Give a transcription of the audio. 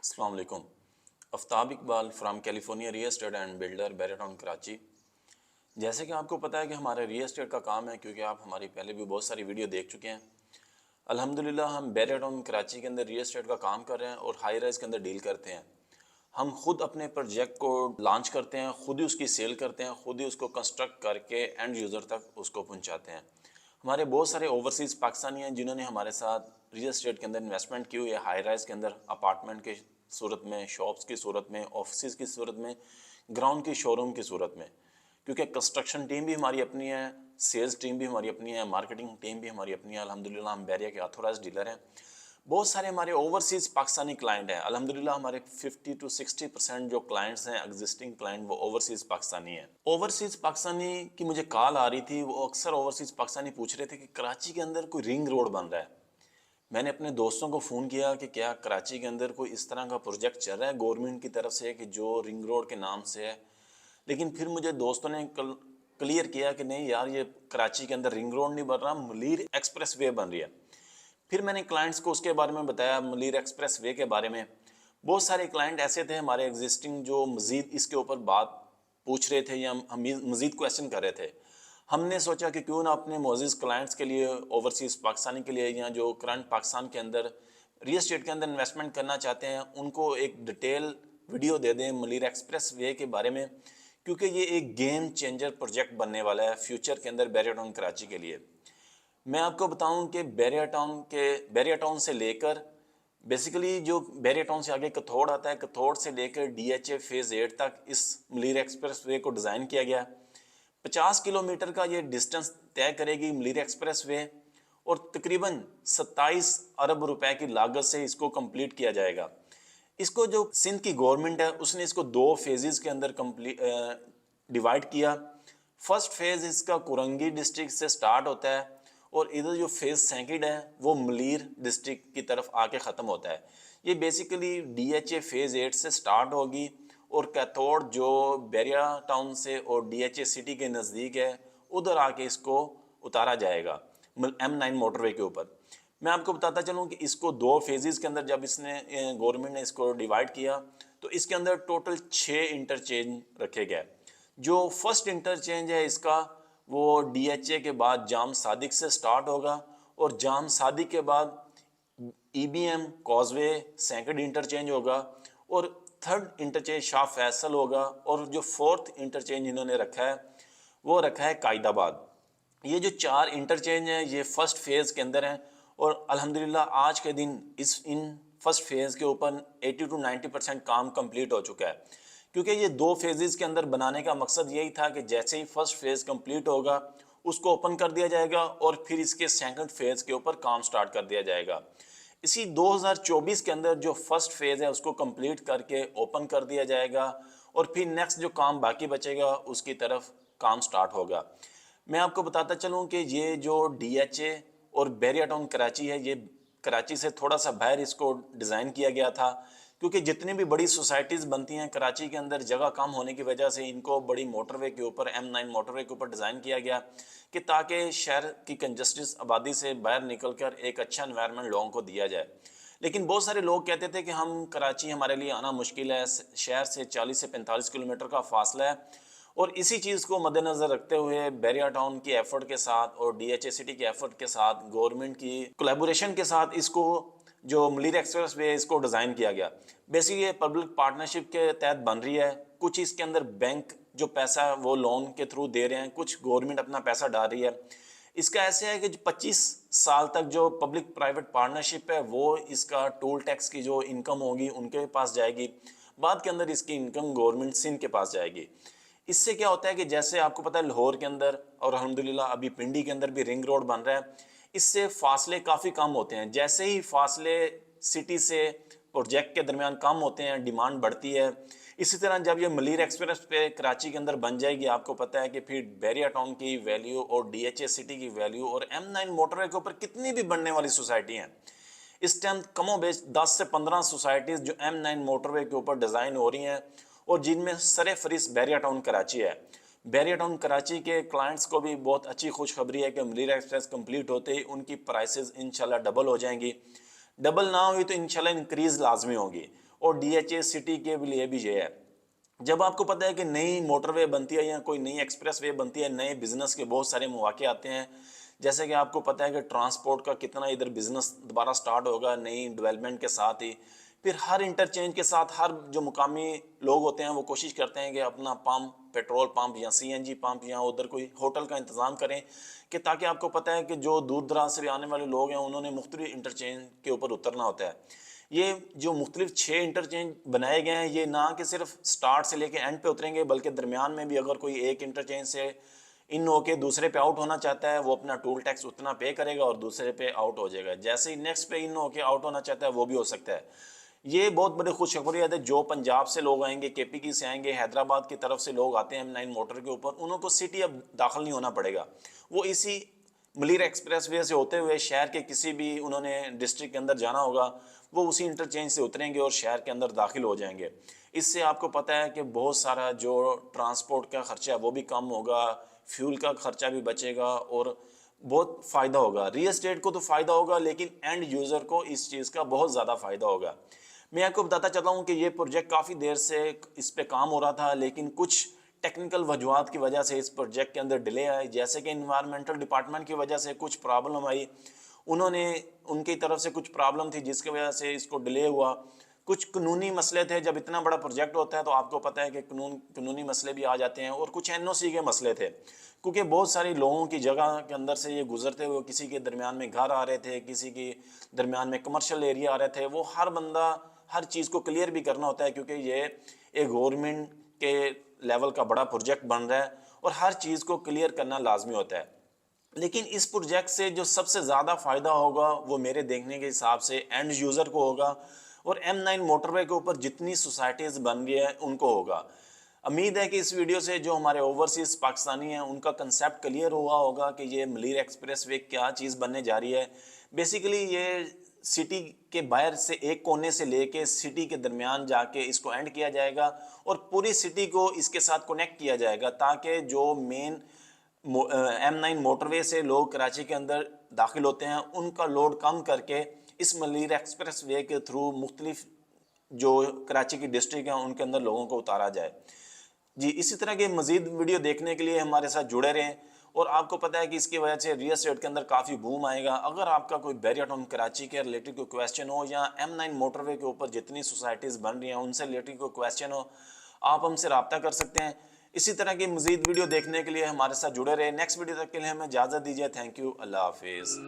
السلام علیکم. Aftab Iqbal from California real estate and builder بیری ٹاؤن کراچی. جیسے کہ آپ کو پتہ ہے کہ ہمارے ریئل اسٹیٹ کا کام ہے، کیونکہ آپ ہماری پہلے بھی بہت ساری ویڈیو دیکھ چکے ہیں. الحمدللہ ہم بیری ٹاؤن کراچی کے اندر ریئل اسٹیٹ کا کام کر رہے ہیں اور ہائی رائز کے اندر ڈیل کرتے ہیں. ہم خود اپنے پروجیکٹ کو لانچ کرتے ہیں، خود ہی اس کی سیل کرتے ہیں، خود ہی اس کو کنسٹرکٹ کر کے اینڈ یوزر تک اس کو پہنچاتے ہیں. ہمارے بہت سارے اوورسیز پاکستانی ہیں جنہوں نے ہمارے ساتھ ریئل اسٹیٹ کے اندر انویسٹمنٹ کی ہوئی ہے، ہائی رائز کے اندر، اپارٹمنٹ کے صورت میں، شاپس کی صورت میں، آفیسز کی صورت میں، گراؤنڈ کی شو روم کی صورت میں. کیونکہ کنسٹرکشن ٹیم بھی ہماری اپنی ہے، سیلز ٹیم بھی ہماری اپنی ہے، مارکیٹنگ ٹیم بھی ہماری اپنی ہے. الحمدللہ ہم بیریا کے آتھورائز ڈیلر ہیں. بہت سارے ہمارے اوورسیز پاکستانی کلائنٹ ہیں. الحمدللہ ہمارے 50 to 60% جو کلائنٹس ہیں ایگزسٹنگ کلائنٹ، وہ اوورسیز پاکستانی ہیں. اوورسیز پاکستانی کی مجھے کال آ رہی تھی، وہ اکثر اوورسیز پاکستانی پوچھ رہے تھے کہ کراچی کے اندر کوئی رنگ روڈ بن رہا ہے. میں نے اپنے دوستوں کو فون کیا کہ کیا کراچی کے اندر کوئی اس طرح کا پروجیکٹ چل رہا ہے گورنمنٹ کی طرف سے کہ جو رنگ روڈ کے نام سے ہے. لیکن پھر مجھے دوستوں نے کلیئر کیا کہ نہیں یار، یہ کراچی کے اندر رنگ روڈ نہیں بن رہا، ملیر ایکسپریس وے بن رہی ہے. پھر میں نے کلائنٹس کو اس کے بارے میں بتایا، ملیر ایکسپریس وے کے بارے میں. بہت سارے کلائنٹ ایسے تھے ہمارے ایگزسٹنگ جو مزید اس کے اوپر بات پوچھ رہے تھے یا ہم مزید کویشچن کر رہے تھے. ہم نے سوچا کہ کیوں نہ اپنے معزز کلائنٹس کے لیے، اوورسیز پاکستانی کے لیے، یا جو کرنٹ پاکستان کے اندر ریئل اسٹیٹ کے اندر انویسٹمنٹ کرنا چاہتے ہیں، ان کو ایک ڈیٹیل ویڈیو دے دیں ملیر ایکسپریس وے کے بارے میں. کیونکہ یہ ایک گیم چینجر پروجیکٹ بننے والا ہے فیوچر کے اندر بیری ٹاؤن کراچی کے لیے. میں آپ کو بتاؤں کہ بیری ٹاؤن سے لے کر بیسیکلی جو بیری ٹاؤن سے آگے کتھوڑ آتا ہے، کتھوڑ سے لے کر ڈی ایچ اے فیز 8 تک اس ملیر ایکسپریس وے کو ڈیزائن کیا گیا. 50 کلومیٹر کا یہ ڈسٹنس طے کرے گی ملیر ایکسپریس وے، اور تقریباً 27 ارب روپے کی لاگت سے اس کو کمپلیٹ کیا جائے گا. اس کو جو سندھ کی گورنمنٹ ہے اس نے اس کو 2 فیزز کے اندر ڈیوائیڈ کیا. فرسٹ فیز اس کا کورنگی ڈسٹرکٹ سے سٹارٹ ہوتا ہے، اور ادھر جو فیز سیکنڈ ہے وہ ملیر ڈسٹرکٹ کی طرف آ کے ختم ہوتا ہے. یہ basically D H A phase 8 سے سٹارٹ ہوگی، اور کیتھوڑ جو بیریا ٹاؤن سے اور ڈی ایچ اے سٹی کے نزدیک ہے ادھر آ کے اس کو اتارا جائے گا M9 موٹر وے کے اوپر. میں آپ کو بتاتا چلوں کہ اس کو 2 فیزز کے اندر جب اس نے گورنمنٹ نے اس کو ڈیوائیڈ کیا تو اس کے اندر ٹوٹل 6 انٹرچینج رکھے گئے. جو فرسٹ انٹرچینج ہے اس کا وہ ڈی ایچ اے کے بعد جام صادق سے سٹارٹ ہوگا، اور جام صادق کے بعد E B M cause way second interchange ہوگا، اور تھرڈ انٹرچینج شاہ فیصل ہوگا، اور جو فورتھ انٹرچینج انہوں نے رکھا ہے وہ رکھا ہے قائد آباد. یہ جو 4 انٹرچینج ہیں یہ فرسٹ فیز کے اندر ہیں، اور الحمدللہ آج کے دن ان فرسٹ فیز کے اوپر 80 to 90% کام کمپلیٹ ہو چکا ہے. کیونکہ یہ 2 فیزز کے اندر بنانے کا مقصد یہی تھا کہ جیسے ہی فرسٹ فیز کمپلیٹ ہوگا اس کو اوپن کر دیا جائے گا، اور پھر اس کے سیکنڈ فیز کے اوپر کام سٹارٹ کر دیا جائے گا. اسی 2024 کے اندر جو فرسٹ فیز ہے اس کو کمپلیٹ کر کے اوپن کر دیا جائے گا، اور پھر نیکسٹ جو کام باقی بچے گا اس کی طرف کام سٹارٹ ہوگا. میں آپ کو بتاتا چلوں کہ یہ جو ڈی ایچ اے اور بیریا ٹاؤن کراچی ہے، یہ کراچی سے تھوڑا سا باہر اس کو ڈیزائن کیا گیا تھا. کیونکہ جتنی بھی بڑی سوسائٹیز بنتی ہیں کراچی کے اندر، جگہ کم ہونے کی وجہ سے ان کو بڑی موٹر وے کے اوپر، M9 موٹر وے کے اوپر ڈیزائن کیا گیا کہ تاکہ شہر کی کنجسٹڈ آبادی سے باہر نکل کر ایک اچھا انوائرمنٹ لوگوں کو دیا جائے. لیکن بہت سارے لوگ کہتے تھے کہ ہم کراچی ہمارے لیے آنا مشکل ہے، شہر سے 40 سے 45 کلومیٹر کا فاصلہ ہے. اور اسی چیز کو مد نظر رکھتے ہوئے بیریا ٹاؤن کی ایفرٹ کے ساتھ اور ڈی ایچ اے سٹی کے ایفرٹ کے ساتھ، گورنمنٹ کی کولیبوریشن کے ساتھ، اس کو جو ملیر ایکسپریس وے اس کو ڈیزائن کیا گیا. بیسیکلی یہ پبلک پارٹنرشپ کے تحت بن رہی ہے. کچھ اس کے اندر بینک جو پیسہ وہ لون کے تھرو دے رہے ہیں، کچھ گورنمنٹ اپنا پیسہ ڈال رہی ہے. اس کا ایسے ہے کہ 25 سال تک جو پبلک پرائیویٹ پارٹنرشپ ہے وہ اس کا ٹول ٹیکس کی جو انکم ہوگی ان کے پاس جائے گی. بعد کے اندر اس کی انکم گورنمنٹ سندھ کے پاس جائے گی. اس سے کیا ہوتا ہے کہ جیسے آپ کو پتہ ہے لاہور کے اندر اور الحمدللہ ابھی پنڈی کے اندر بھی رنگ روڈ بن رہا ہے، اس سے فاصلے کافی کم ہوتے ہیں. جیسے ہی فاصلے سٹی سے پروجیکٹ کے درمیان کم ہوتے ہیں، ڈیمانڈ بڑھتی ہے. اسی طرح جب یہ ملیر ایکسپریس پہ کراچی کے اندر بن جائے گی، آپ کو پتہ ہے کہ پھر بیریا ٹاؤن کی ویلیو اور ڈی ایچ اے سٹی کی ویلیو اور M9 موٹر وے کے اوپر کتنی بھی بننے والی سوسائٹی ہیں، اس ٹائم کم و بیش 10 سے 15 سوسائٹیز جو M9 موٹر وے کے اوپر ڈیزائن ہو رہی ہیں، اور جن میں سر فہرست بیریا ٹاؤن کراچی ہے. بیریا ٹاؤن کراچی کے کلائنٹس کو بھی بہت اچھی خوشخبری ہے کہ ملیر ایکسپریس کمپلیٹ ہوتے ہی ان کی پرائسز انشاءاللہ ڈبل ہو جائیں گی. ڈبل نہ ہوئی تو انشاءاللہ انکریز لازمی ہوگی. اور DHA سٹی کے لیے بھی یہ ہے۔ جب آپ کو پتہ ہے کہ نئی موٹر وے بنتی ہے یا کوئی نئی ایکسپریس وے بنتی ہے، نئے بزنس کے بہت سارے مواقع آتے ہیں، جیسے کہ آپ کو پتہ ہے کہ ٹرانسپورٹ کا کتنا ادھر بزنس دوبارہ سٹارٹ ہوگا نئی ڈیولپمنٹ کے ساتھ ہی، پھر ہر انٹرچینج کے ساتھ ہر جو مقامی لوگ ہوتے ہیں وہ کوشش کرتے ہیں کہ اپنا پمپ، پیٹرول پمپ یا CNG پمپ یا ادھر کوئی ہوٹل کا انتظام کریں، کہ تاکہ آپ کو پتہ ہے کہ جو دور دراز سے بھی آنے والے لوگ ہیں انہوں نے مختلف انٹرچینج کے اوپر اترنا ہوتا ہے۔ یہ جو مختلف 6 انٹرچینج بنائے گئے ہیں، یہ نہ کہ صرف سٹارٹ سے لے کے اینڈ پہ اتریں گے، بلکہ درمیان میں بھی اگر کوئی ایک انٹرچینج سے ان ہو کے دوسرے پہ آؤٹ ہونا چاہتا ہے وہ اپنا ٹول ٹیکس اتنا پے کرے گا اور دوسرے پہ آؤٹ ہو جائے گا، جیسے ہی نیکسٹ پہ ان ہو کے آؤٹ ہونا چاہتا ہے وہ بھی ہو سکتا ہے۔ یہ بہت بڑی خوشخبریت ہے، جو پنجاب سے لوگ آئیں گے، KPK سے آئیں گے، حیدرآباد کی طرف سے لوگ آتے ہیں M9 موٹر کے اوپر، انہوں کو سٹی اب داخل نہیں ہونا پڑے گا، وہ اسی ملیر ایکسپریس وے سے ہوتے ہوئے شہر کے کسی بھی انہوں نے ڈسٹرکٹ کے اندر جانا ہوگا، وہ اسی انٹرچینج سے اتریں گے اور شہر کے اندر داخل ہو جائیں گے۔ اس سے آپ کو پتہ ہے کہ بہت سارا جو ٹرانسپورٹ کا خرچہ ہے وہ بھی کم ہوگا، فیول کا خرچہ بھی بچے گا اور بہت فائدہ ہوگا۔ ریل اسٹیٹ کو تو فائدہ ہوگا لیکن اینڈ یوزر کو اس چیز کا بہت زیادہ فائدہ ہوگا۔ میں آپ کو بتاتا چلتا ہوں کہ یہ پروجیکٹ کافی دیر سے اس پہ کام ہو رہا تھا، لیکن کچھ ٹیکنیکل وجوہات کی وجہ سے اس پروجیکٹ کے اندر ڈیلے آئے، جیسے کہ انوائرمنٹل ڈپارٹمنٹ کی وجہ سے کچھ پرابلم آئی، انہوں نے ان کی طرف سے کچھ پرابلم تھی جس کی وجہ سے اس کو ڈیلے ہوا، کچھ قانونی مسئلے تھے، جب اتنا بڑا پروجیکٹ ہوتا ہے تو آپ کو پتہ ہے کہ قانونی مسئلے بھی آ جاتے ہیں، اور کچھ NOC کے مسئلے تھے، کیونکہ بہت ساری لوگوں کی جگہ کے اندر سے یہ گزرتے ہوئے کسی کے درمیان میں گھر آ رہے تھے، کسی کے درمیان میں کمرشل ایریا آ رہے تھے، وہ ہر بندہ ہر چیز کو کلیئر بھی کرنا ہوتا ہے، کیونکہ یہ ایک گورنمنٹ کے لیول کا بڑا پروجیکٹ بن رہا ہے اور ہر چیز کو کلیئر کرنا لازمی ہوتا ہے۔ لیکن اس پروجیکٹ سے جو سب سے زیادہ فائدہ ہوگا وہ میرے دیکھنے کے حساب سے اینڈ یوزر کو ہوگا، اور M9 موٹر وے کے اوپر جتنی سوسائٹیز بن گئی ہیں ان کو ہوگا۔ امید ہے کہ اس ویڈیو سے جو ہمارے اوورسیز پاکستانی ہیں ان کا کنسیپٹ کلیئر ہوا ہوگا کہ یہ ملیر ایکسپریس وے کیا چیز بننے جا رہی ہے۔ بیسیکلی یہ سٹی کے باہر سے ایک کونے سے لے کے سٹی کے درمیان جا کے اس کو اینڈ کیا جائے گا اور پوری سٹی کو اس کے ساتھ کنیکٹ کیا جائے گا، تاکہ جو مین M9 موٹر وے سے لوگ کراچی کے اندر داخل ہوتے ہیں ان کا لوڈ کم کر کے اس ملیر ایکسپریس وے کے تھرو مختلف جو کراچی کی ڈسٹرکٹ ہیں ان کے اندر لوگوں کو اتارا جائے۔ جی، اسی طرح کے مزید ویڈیو دیکھنے کے لیے ہمارے ساتھ جڑے رہیں، اور آپ کو پتہ ہے کہ اس کی وجہ سے ریل اسٹیٹ کے اندر کافی بوم آئے گا۔ اگر آپ کا کوئی بیریا ٹاؤن کراچی کے ریلیٹڈ کوئی کویسچن ہو یا M9 موٹر وے کے اوپر جتنی سوسائٹیز بن رہی ہیں ان سے ریلیٹڈ کوئی کویسچن ہو، آپ ہم سے رابطہ کر سکتے ہیں۔ اسی طرح کی مزید ویڈیو دیکھنے کے لیے ہمارے ساتھ جڑے رہے۔ نیکسٹ ویڈیو تک کے لیے ہمیں اجازت دیجیے۔ تھینک یو، اللہ حافظ۔